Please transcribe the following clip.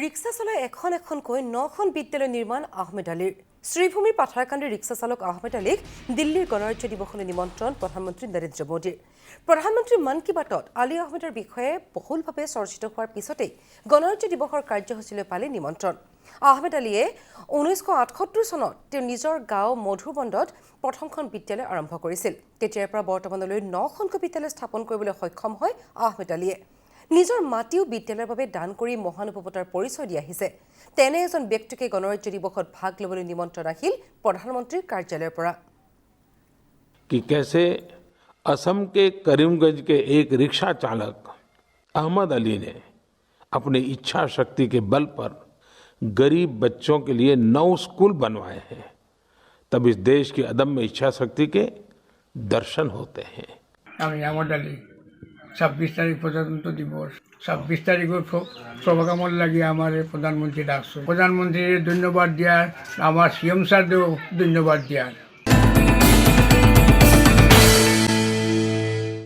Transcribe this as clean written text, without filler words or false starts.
Rickshaw চলাই এখনকৈ 9খন বিদ্যালয় নিৰ্মাণ আহমেদ আলীৰ শ্ৰীভূমিৰ পাথাৰকান্দিৰ ৰিক্সা চালক আহমেদ আলীক দিল্লীৰ গণৰাজ্য দিৱসলৈ নিমন্ত্ৰণ প্ৰধানমন্ত্ৰী নৰেন্দ্ৰ মোদীৰ। প্ৰধানমন্ত্ৰী মন কী বাতত আলী আহমেদৰ বিষয়ে বহুলভাৱে চৰ্চিত হোৱাৰ পিছতেই গণৰাজ্য দিৱসৰ কাৰ্যসূচীলৈ পালে নিমন্ত্ৰণ। আহমেদ আলীয়ে 1978 চনত তেওঁৰ নিজৰ গাঁও মধুবন্দত প্ৰথমখন বিদ্যালয় আৰম্ভ কৰিছিল। তেতিয়াৰ পৰা বৰ্তমানলৈ 9খনকৈ বিদ্যালয় স্থাপন কৰিবলৈ সক্ষম হয় আহমেদ আলীয়ে। নিজৰ মাটিও বিদ্যালয়ৰ বাবে দান কৰি মহানুভৱতাৰ পৰিচয় দি আহিছে। তেনে এজন ব্যক্তিকে গণৰাজ্য দিৱসত ভাগ ল'বলৈ নিমন্ত্ৰণ আহিল প্ৰধানমন্ত্ৰীৰ কাৰ্যালয়ৰ পৰা। कि कैसे असम के करीमगंज के एक रिक्शा चालक अहमद अली ने अपनी इच्छा शक्ति के बल पर गरीब बच्चों के लिए 9 स्कूल बनवाए हैं, तब इस देश की अदम्य इच्छा शक्ति के दर्शन होते हैं। अहमद अली 26 তারিখ প্রজাতন্ত্র দিবস 26 তারিখের শুভকামনা লাগিয়ে আমার প্রধানমন্ত্রী ডাকছে। প্রধানমন্ত্রীর ধন্যবাদ দিয়ার আমার সিএম স্যারকেও ধন্যবাদ দিয়ার।